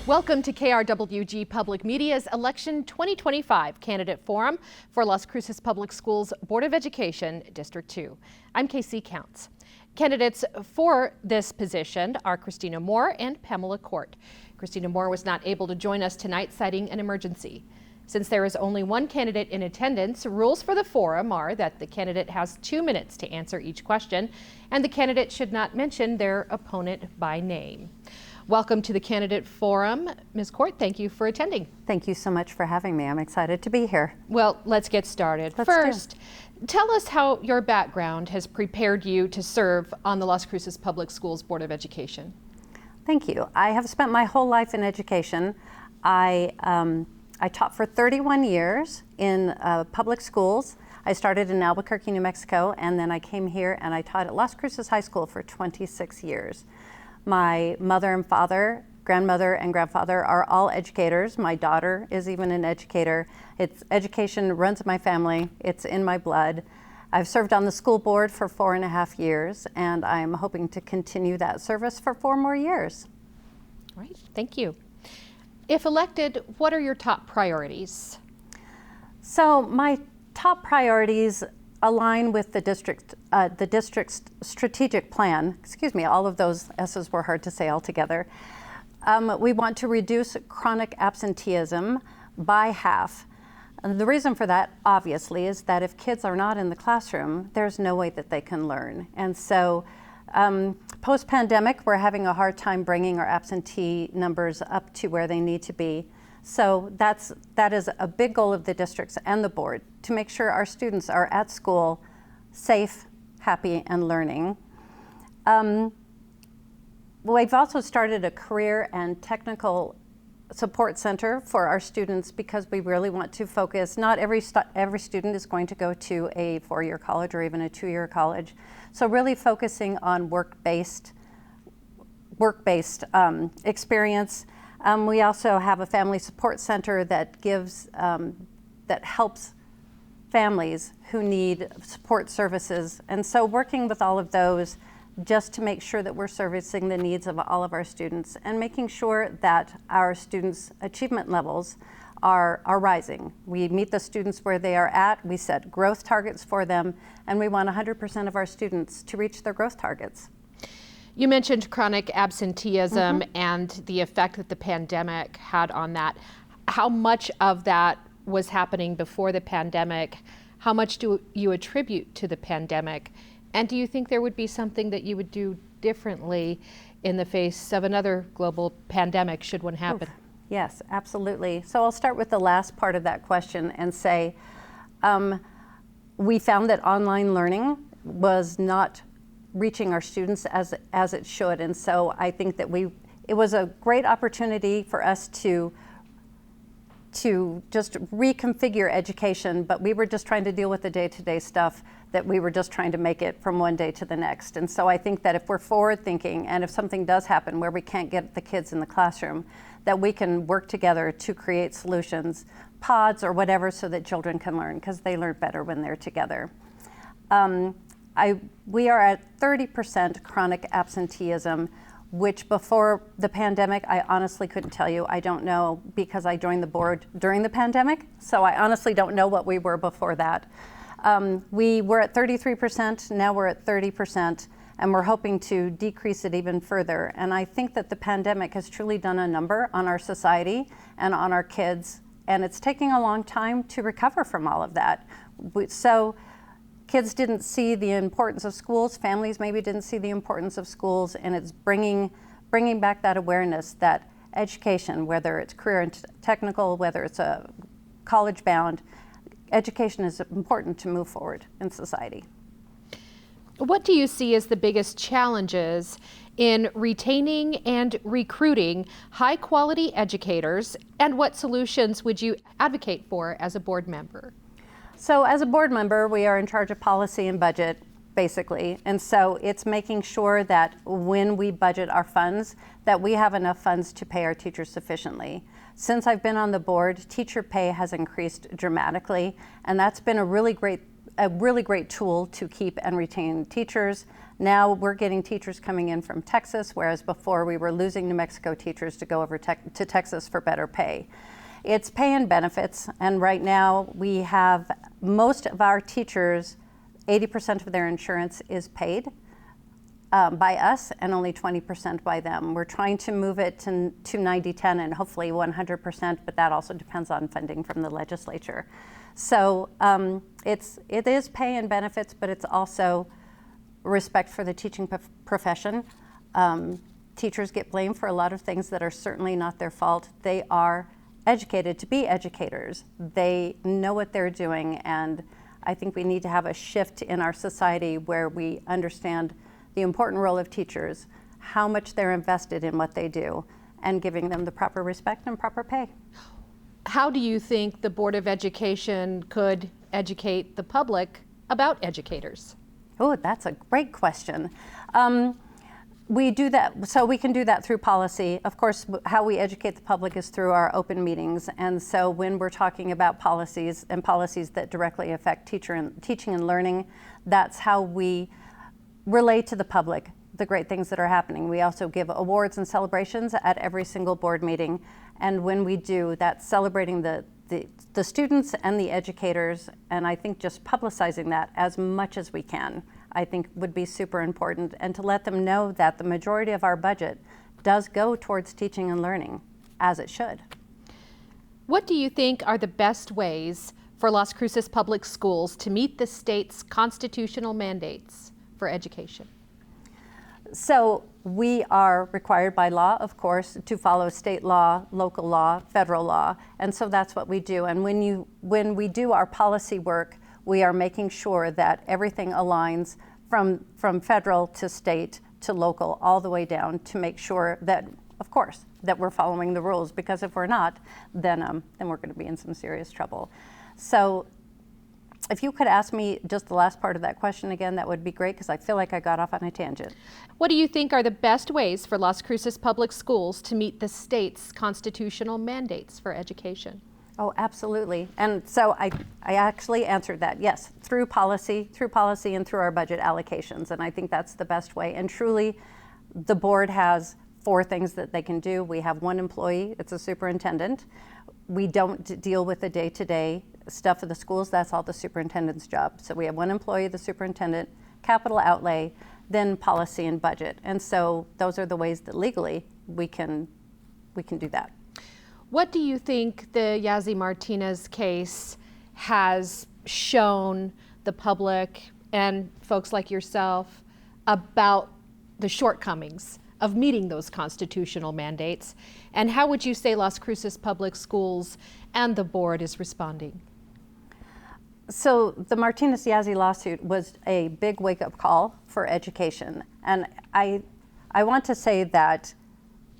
Welcome to KRWG Public Media's Election 2025 Candidate Forum for Las Cruces Public Schools Board of Education, District 2. I'm KC Counts. Candidates for this position are Kristina Moore and Pamela Cort. Kristina Moore was not able to join us tonight, citing an emergency. Since there is only one candidate in attendance, rules for the forum are that the candidate has 2 minutes to answer each question, and the candidate should not mention their opponent by name. Welcome to the Candidate Forum. Ms. Cort, thank you for attending. Thank you so much for having me. I'm excited to be here. Well, let's get started. First, tell us how your background has prepared you to serve on the Las Cruces Public Schools Board of Education. Thank you. I have spent my whole life in education. I taught for 31 years in public schools. I started in Albuquerque, New Mexico, and then I came here and I taught at Las Cruces High School for 26 years. My mother and father, grandmother and grandfather are all educators. My daughter is even an educator. Education runs in my family. It's in my blood. I've served on the school board for 4.5 years, and I'm hoping to continue that service for 4 more years. All right, thank you. If elected, what are your top priorities? So my top priorities align with the district's strategic plan. Excuse me, all of those S's were hard to say altogether. We want to reduce chronic absenteeism by half. And the reason for that, obviously, is that if kids are not in the classroom, there's no way that they can learn. And so post-pandemic, we're having a hard time bringing our absentee numbers up to where they need to be. So that is a big goal of the districts and the board, to make sure our students are at school safe, happy, and learning. We've also started a career and technical support center for our students because we really want to focus. Not every student is going to go to a 4-year college or even a 2-year college. So really focusing on work-based experience. We also have a family support center that helps families who need support services. And so working with all of those just to make sure that we're servicing the needs of all of our students and making sure that our students' achievement levels are rising. We meet the students where they are at, we set growth targets for them, and we want 100% of our students to reach their growth targets. You mentioned chronic absenteeism and the effect that the pandemic had on that. How much of that was happening before the pandemic? How much do you attribute to the pandemic? And do you think there would be something that you would do differently in the face of another global pandemic should one happen? Oof. Yes, absolutely. So I'll start with the last part of that question and say, we found that online learning was not reaching our students as it should. And so I think that it was a great opportunity for us to just reconfigure education, but we were just trying to deal with the day-to-day stuff that we were just trying to make it from one day to the next. And so I think that if we're forward thinking and if something does happen where we can't get the kids in the classroom, that we can work together to create solutions, pods or whatever, so that children can learn, because they learn better when they're together. We are at 30% chronic absenteeism, which before the pandemic, I honestly couldn't tell you. I don't know, because I joined the board during the pandemic, so I honestly don't know what we were before that. We were at 33%, now we're at 30%, and we're hoping to decrease it even further. And I think that the pandemic has truly done a number on our society and on our kids, and it's taking a long time to recover from all of that. So kids didn't see the importance of schools, families maybe didn't see the importance of schools, and it's bringing back that awareness that education, whether it's career and technical, whether it's a college bound, education is important to move forward in society. What do you see as the biggest challenges in retaining and recruiting high quality educators, and what solutions would you advocate for as a board member? So as a board member, we are in charge of policy and budget, basically. And so it's making sure that when we budget our funds, that we have enough funds to pay our teachers sufficiently. Since I've been on the board, teacher pay has increased dramatically, and that's been a really great a really great tool to keep and retain teachers. Now we're getting teachers coming in from Texas, whereas before we were losing New Mexico teachers to go over to Texas for better pay. It's pay and benefits, and right now we have most of our teachers, 80% of their insurance is paid by us and only 20% by them. We're trying to move it to 90-10 and hopefully 100%, but that also depends on funding from the legislature. So it is pay and benefits, but it's also respect for the teaching profession. Teachers get blamed for a lot of things that are certainly not their fault. They are educated to be educators. They know what they're doing, and I think we need to have a shift in our society where we understand the important role of teachers, how much they're invested in what they do, and giving them the proper respect and proper pay. How do you think the Board of Education could educate the public about educators? Oh, that's a great question. We do that, so we can do that through policy. Of course, how we educate the public is through our open meetings. And so when we're talking about policies and policies that directly affect teaching and learning, that's how we relay to the public the great things that are happening. We also give awards and celebrations at every single board meeting. And when we do, that's celebrating the students and the educators. And I think just publicizing that as much as we can, I think would be super important, and to let them know that the majority of our budget does go towards teaching and learning, as it should. What do you think are the best ways for Las Cruces Public Schools to meet the state's constitutional mandates for education? So we are required by law, of course, to follow state law, local law, federal law, and so that's what we do. And when we do our policy work, we are making sure that everything aligns from federal to state to local, all the way down, to make sure that, of course, that we're following the rules, because if we're not, then we're going to be in some serious trouble. So if you could ask me just the last part of that question again, that would be great, because I feel like I got off on a tangent. What do you think are the best ways for Las Cruces Public Schools to meet the state's constitutional mandates for education? Oh, absolutely. And so I actually answered that. Yes, through policy and through our budget allocations. And I think that's the best way. And truly, the board has 4 things that they can do. We have 1 employee, it's a superintendent. We don't deal with the day-to-day stuff of the schools. That's all the superintendent's job. So we have 1 employee, the superintendent, capital outlay, then policy and budget. And so those are the ways that legally we can do that. What do you think the Yazzie Martinez case has shown the public and folks like yourself about the shortcomings of meeting those constitutional mandates? And how would you say Las Cruces Public Schools and the board is responding? So the Martinez-Yazzie lawsuit was a big wake-up call for education. And I want to say that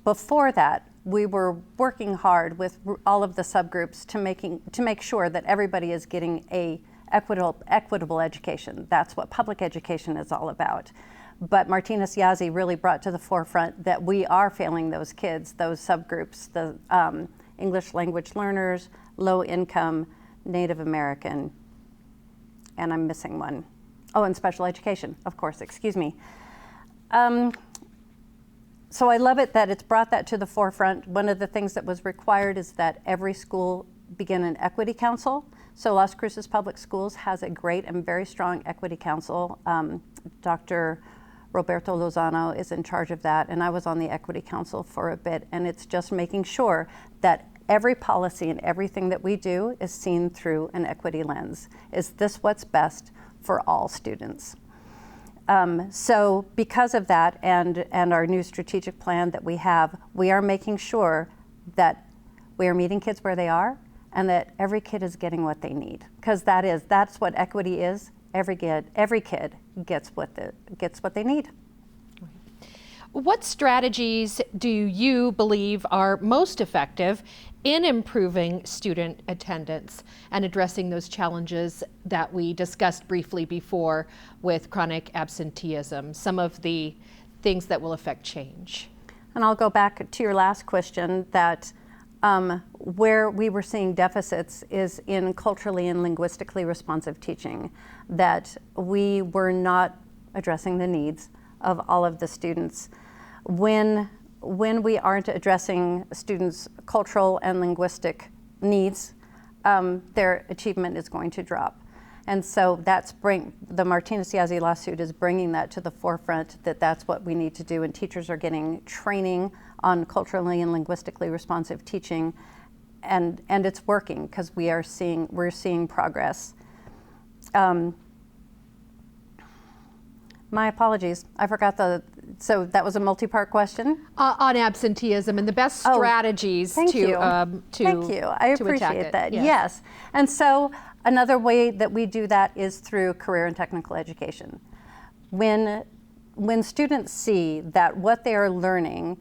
before that, we were working hard with all of the subgroups to make sure that everybody is getting a equitable education. That's what public education is all about. But Martinez-Yazzie really brought to the forefront that we are failing those kids, those subgroups, the English language learners, low income, Native American, and I'm missing one. Oh, and special education, of course, excuse me. So I love it that it's brought that to the forefront. One of the things that was required is that every school begin an equity council. So Las Cruces Public Schools has a great and very strong equity council. Dr. Roberto Lozano is in charge of that, and I was on the equity council for a bit, and it's just making sure that every policy and everything that we do is seen through an equity lens. Is this what's best for all students? So because of that and our new strategic plan that we have, we are making sure that we are meeting kids where they are and that every kid is getting what they need. Because that's what equity is. Every kid gets what they need. What strategies do you believe are most effective in improving student attendance and addressing those challenges that we discussed briefly before with chronic absenteeism, some of the things that will affect change? And I'll go back to your last question, that Where we were seeing deficits is in culturally and linguistically responsive teaching, that we were not addressing the needs of all of the students. When we aren't addressing students' cultural and linguistic needs, their achievement is going to drop. And so the Martinez-Yazzie lawsuit is bringing that to the forefront, that that's what we need to do, and teachers are getting training on culturally and linguistically responsive teaching, and it's working because we're seeing progress. My apologies, I forgot so that was a multi-part question? On absenteeism and the best strategies Thank you. I appreciate that. Yes. And so another way that we do that is through career and technical education. When students see that what they are learning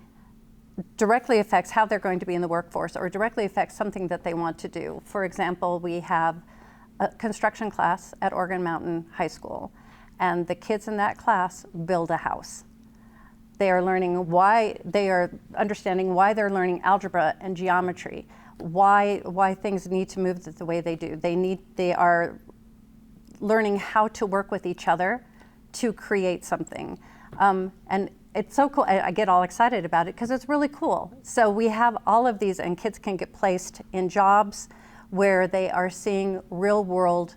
directly affects how they're going to be in the workforce, or directly affects something that they want to do. For example, we have a construction class at Oregon Mountain High School, and the kids in that class build a house. They are understanding why they're learning algebra and geometry, why things need to move the way they do. They are learning how to work with each other to create something. And it's so cool. I get all excited about it because it's really cool. So we have all of these, and kids can get placed in jobs where they are seeing real world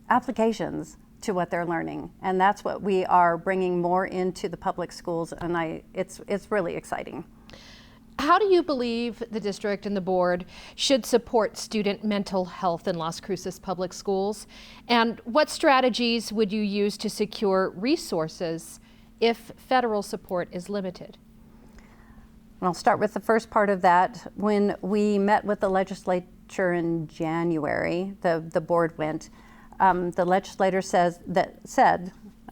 applications to what they're learning. And that's what we are bringing more into the public schools, and it's really exciting. How do you believe the district and the board should support student mental health in Las Cruces Public Schools? And what strategies would you use to secure resources if federal support is limited? And I'll start with the first part of that. When we met with the legislature in January, the board went, the legislator said,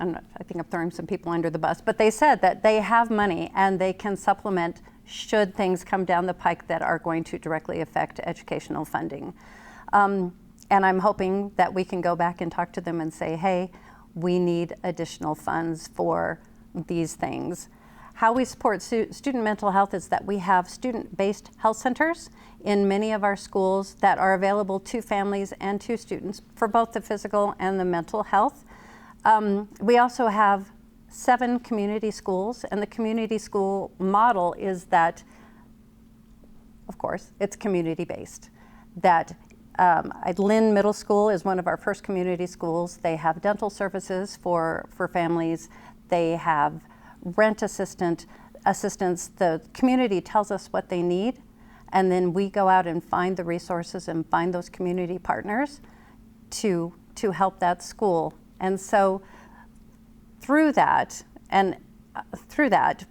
I think I'm throwing some people under the bus, but they said that they have money and they can supplement should things come down the pike that are going to directly affect educational funding. And I'm hoping that we can go back and talk to them and say, hey, we need additional funds for these things. How we support student mental health is that we have student-based health centers in many of our schools that are available to families and to students for both the physical and the mental health. We also have 7 community schools, and the community school model is that, of course, it's community-based. That Lynn Middle School is one of our first community schools. They have dental services for families. They have rent assistance. The community tells us what they need, and then we go out and find the resources and find those community partners to help that school. And so through that,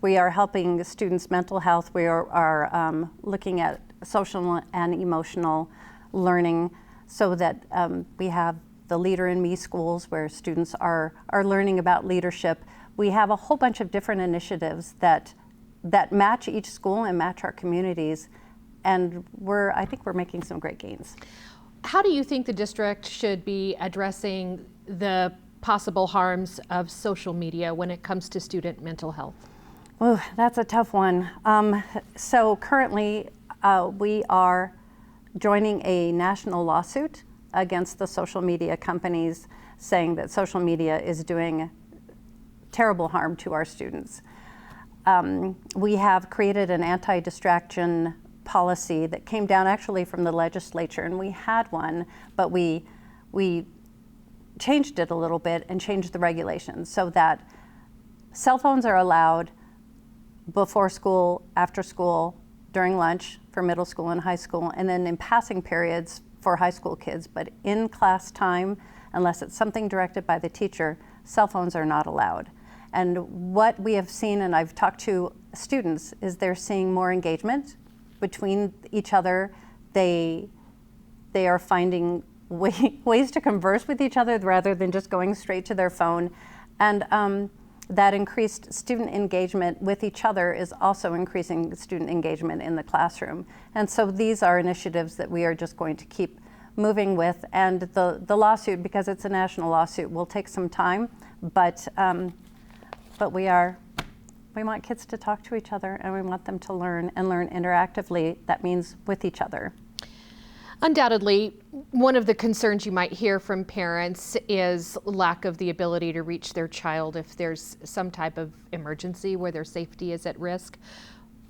we are helping students' mental health. We are looking at social and emotional learning, so that we have the Leader in Me schools where students are learning about leadership. We have a whole bunch of different initiatives that match each school and match our communities, and I think we're making some great gains. How do you think the district should be addressing the possible harms of social media when it comes to student mental health? Oh, that's a tough one. So currently, we are joining a national lawsuit against the social media companies, saying that social media is doing terrible harm to our students. We have created an anti-distraction policy that came down actually from the legislature, and we had one, but we changed it a little bit and changed the regulations so that cell phones are allowed before school, after school, during lunch for middle school and high school, and then in passing periods for high school kids. But in class time, unless it's something directed by the teacher, cell phones are not allowed. And what we have seen, and I've talked to students, is they're seeing more engagement between each other. They are finding ways to converse with each other rather than just going straight to their phone. And that increased student engagement with each other is also increasing student engagement in the classroom. And so these are initiatives that we are just going to keep moving with. And the lawsuit, because it's a national lawsuit, will take some time, but we are We want kids to talk to each other, and we want them to learn and learn interactively. That means with each other. Undoubtedly, one of the concerns you might hear from parents is lack of the ability to reach their child if there's some type of emergency where their safety is at risk.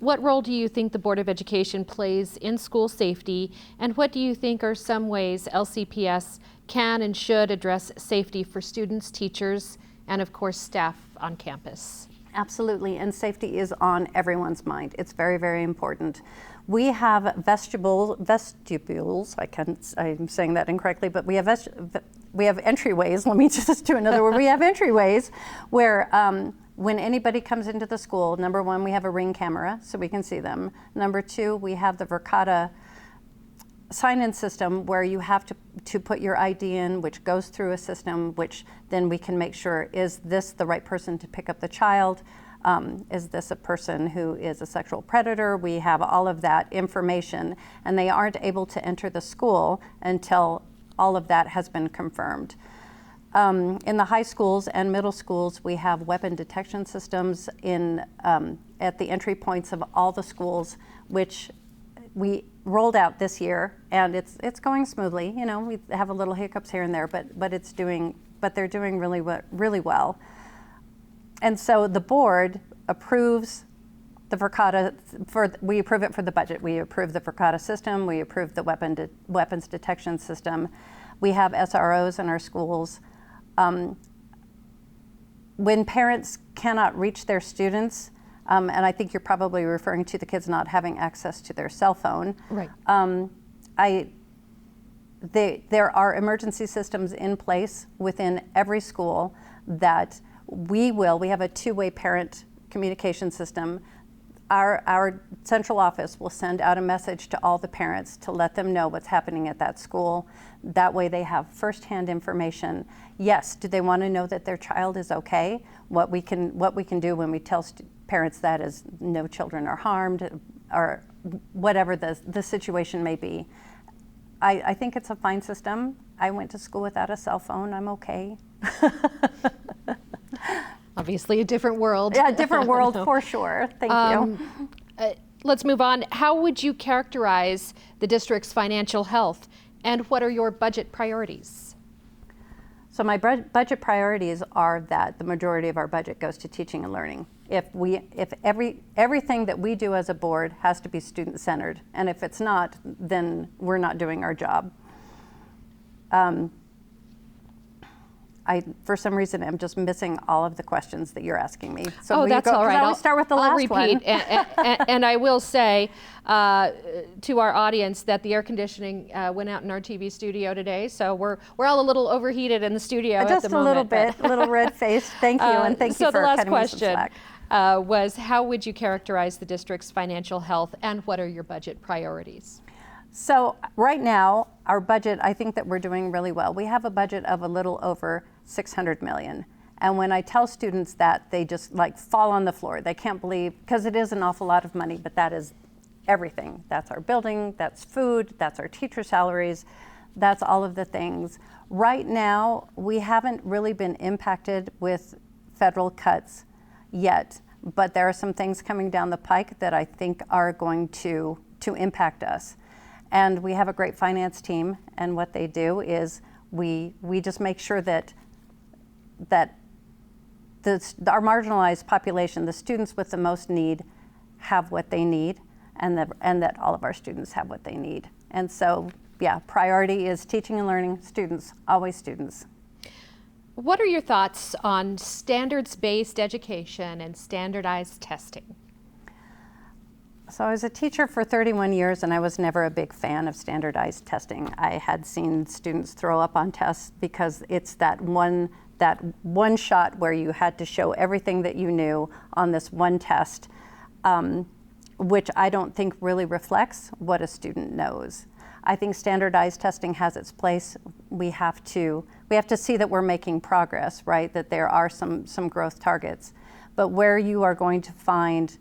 What role do you think the Board of Education plays in school safety, and what do you think are some ways LCPS can and should address safety for students, teachers, and of course staff on campus? Absolutely, and safety is on everyone's mind. It's very, very important. We have vestibules, I'm saying that incorrectly, but we have entryways. Let me just do another word. We have entryways where when anybody comes into the school, number one, we have a ring camera so we can see them. Number two, we have the Verkada sign-in system where you have to put your ID in, which goes through a system, which then we can make sure, is this the right person to pick up the child? Is this a person who is a sexual predator? We have all of that information, and they aren't able to enter the school until all of that has been confirmed. In the high schools and middle schools, we have weapon detection systems at the entry points of all the schools, which we rolled out this year, and it's going smoothly. You know, we have a little hiccups here and there, but they're doing really well. And so the board approves the Verkada, we approve it for the budget. We approve the Verkada system. We approve the weapons detection system. We have SROs in our schools. When parents cannot reach their students, and I think you're probably referring to the kids not having access to their cell phone. Right. There are emergency systems in place within every school that we have a two-way parent communication system. Our central office will send out a message to all the parents to let them know what's happening at that school. That way they have firsthand information. Yes, do they want to know that their child is okay? What we can do when we tell parents that is no children are harmed, or whatever the situation may be. I think it's a fine system. I went to school without a cell phone. I'm okay. Obviously a different world. Yeah, a different world for sure. Thank you. Let's move on. How would you characterize the district's financial health, and what are your budget priorities? So my budget priorities are that the majority of our budget goes to teaching and learning. If everything that we do as a board has to be student-centered, and if it's not, then we're not doing our job. For some reason, I'm just missing all of the questions that you're asking me. So that's all right. I'll start with the last repeat. one. And I will say to our audience that the air conditioning went out in our TV studio today, so we're all a little overheated in the studio just at the moment. Just a little bit, a little red-faced. Thank you, and thank you for cutting me some slack. So the last question was, how would you characterize the district's financial health, and what are your budget priorities? So right now, our budget, I think that we're doing really well. We have a budget of a little over $600 million. And when I tell students that, they just fall on the floor. They can't believe, because it is an awful lot of money, but that is everything. That's our building, that's food, that's our teacher salaries, that's all of the things. Right now, we haven't really been impacted with federal cuts yet, but there are some things coming down the pike that I think are going to impact us. And we have a great finance team, and what they do is we just make sure that our marginalized population, the students with the most need, have what they need, and that all of our students have what they need. And so, yeah, priority is teaching and learning, students, always students. What are your thoughts on standards-based education and standardized testing? So I was a teacher for 31 years, and I was never a big fan of standardized testing. I had seen students throw up on tests because it's that one shot where you had to show everything that you knew on this one test, which I don't think really reflects what a student knows. I think standardized testing has its place. We have to see that we're making progress, right? That there are some growth targets, but where you're going to find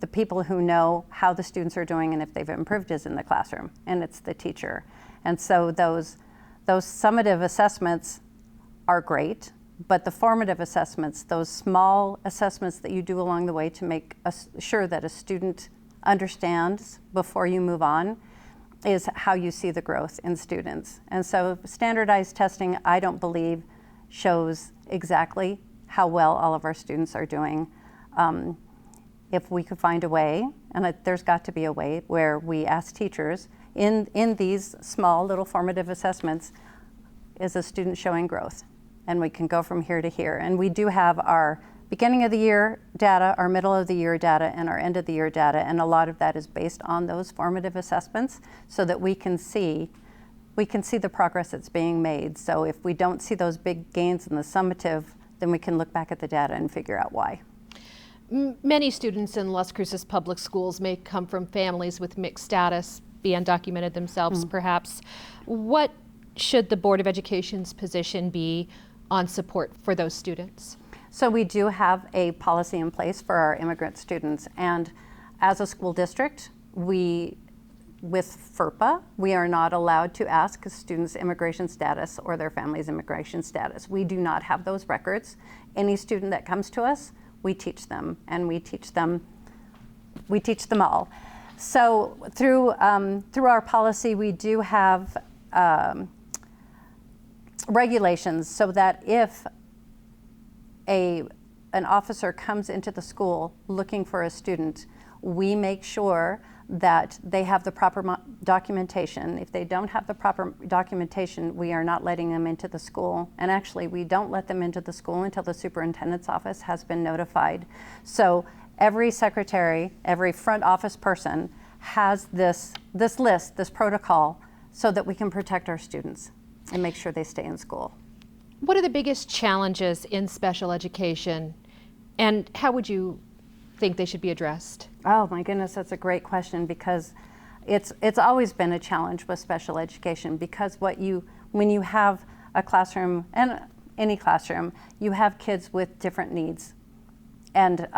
the people who know how the students are doing and if they've improved is in the classroom, and it's the teacher. And so those summative assessments are great, But the formative assessments, those small assessments that you do along the way to make sure that a student understands before you move on, is how you see the growth in students. And so standardized testing, I don't believe, shows exactly how well all of our students are doing. If we could find a way, and there's got to be a way, where we ask teachers in these small little formative assessments, is a student showing growth? And we can go from here to here. And we do have our beginning of the year data, our middle of the year data, and our end of the year data. And a lot of that is based on those formative assessments so that we can see the progress that's being made. So if we don't see those big gains in the summative, then we can look back at the data and figure out why. Many students in Las Cruces Public Schools may come from families with mixed status, be undocumented themselves perhaps. What should the Board of Education's position be on support for those students? So we do have a policy in place for our immigrant students, and as a school district, with FERPA, we are not allowed to ask students' immigration status or their family's immigration status. We do not have those records. Any student that comes to us, we teach them, and we teach them all. So through our policy, we do have regulations so that if an officer comes into the school looking for a student, we make sure that they have the proper documentation. If they don't have the proper documentation, we are not letting them into the school. And actually, we don't let them into the school until the superintendent's office has been notified. So every secretary, every front office person has this list, this protocol, so that we can protect our students and make sure they stay in school. What are the biggest challenges in special education, and how would you think they should be addressed? Oh my goodness, that's a great question, because it's always been a challenge with special education, because when you have a classroom, and any classroom, you have kids with different needs, and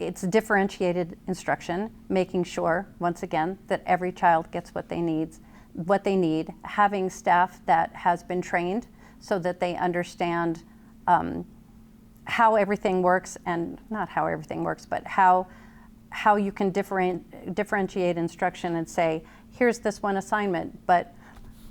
it's differentiated instruction, making sure, once again, that every child gets what they need, having staff that has been trained so that they understand how everything works, and not how everything works, but how you can differentiate instruction and say, here's this one assignment, but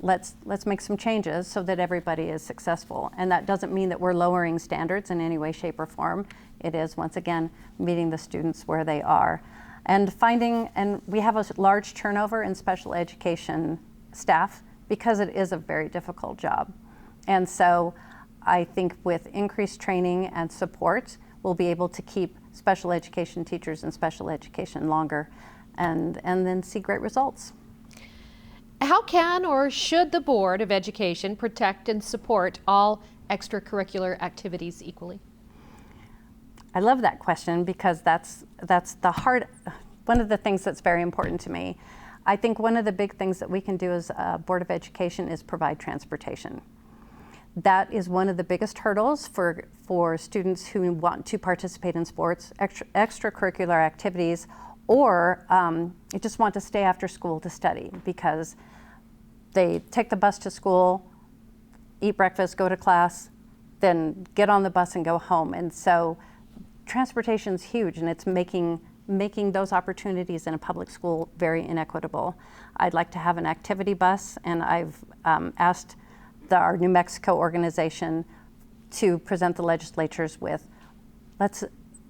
let's make some changes so that everybody is successful. And that doesn't mean that we're lowering standards in any way, shape, or form. It is, once again, meeting the students where they are. And we have a large turnover in special education staff because it is a very difficult job. And so I think with increased training and support, we'll be able to keep special education teachers in special education longer and then see great results. How can or should the Board of Education protect and support all extracurricular activities equally? I love that question, because that's the heart, one of the things that's very important to me. I think one of the big things that we can do as a Board of Education is provide transportation. That is one of the biggest hurdles for students who want to participate in sports, extracurricular activities, or just want to stay after school to study, because they take the bus to school, eat breakfast, go to class, then get on the bus and go home. And so transportation is huge, and it's making those opportunities in a public school very inequitable. I'd like to have an activity bus, and I've asked our New Mexico organization to present the legislatures with, let's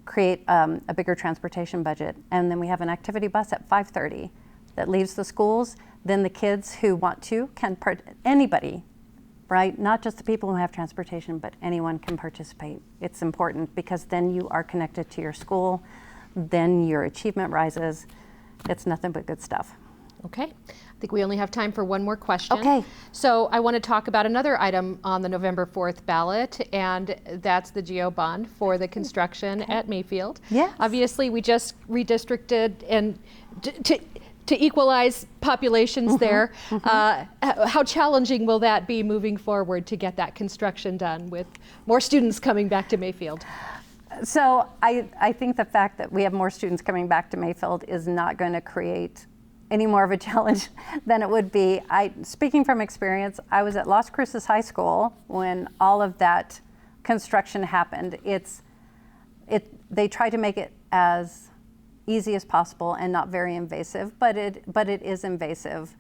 create a bigger transportation budget. And then we have an activity bus at 5:30 that leaves the schools. Then the kids who want to anybody, right? Not just the people who have transportation, but anyone can participate. It's important, because then you are connected to your school, then your achievement rises. It's nothing but good stuff. Okay, I think we only have time for one more question. Okay. So I want to talk about another item on the November 4th ballot, and that's the GO bond for the construction at Mayfield. Yes. Obviously, we just redistricted and to equalize populations there. How challenging will that be moving forward to get that construction done with more students coming back to Mayfield? So I think the fact that we have more students coming back to Mayfield is not going to create any more of a challenge than it would be. Speaking from experience, I was at Las Cruces High School when all of that construction happened. They try to make it as easy as possible and not very invasive, but it is invasive.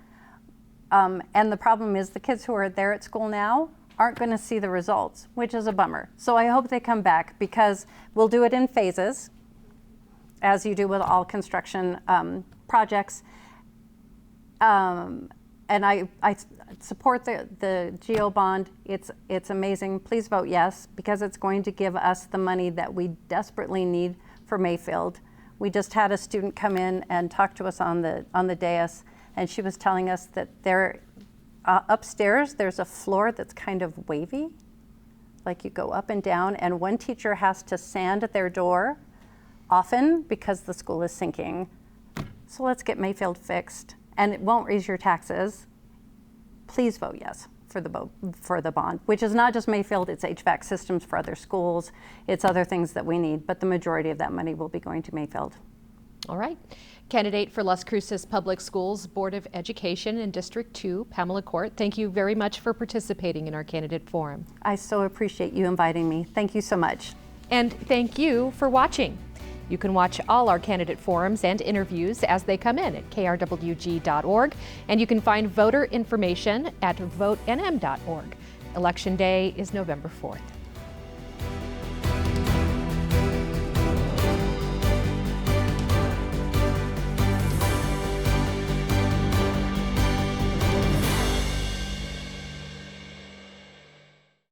And the problem is the kids who are there at school now aren't going to see the results, which is a bummer. So I hope they come back, because we'll do it in phases, as you do with all construction projects. And I support the GO bond. It's amazing. Please vote yes, because it's going to give us the money that we desperately need for Mayfield. We just had a student come in and talk to us on the dais, and she was telling us that upstairs there's a floor that's kind of wavy, like you go up and down, and one teacher has to sand their door often because the school is sinking. So let's get Mayfield fixed, and it won't raise your taxes. Please vote yes for the bond, which is not just Mayfield, it's HVAC systems for other schools, it's other things that we need, but the majority of that money will be going to Mayfield. All right. Candidate for Las Cruces Public Schools Board of Education in District 2, Pamela Cort, thank you very much for participating in our candidate forum. I so appreciate you inviting me. Thank you so much. And thank you for watching. You can watch all our candidate forums and interviews as they come in at krwg.org, and you can find voter information at votenm.org. Election Day is November 4th.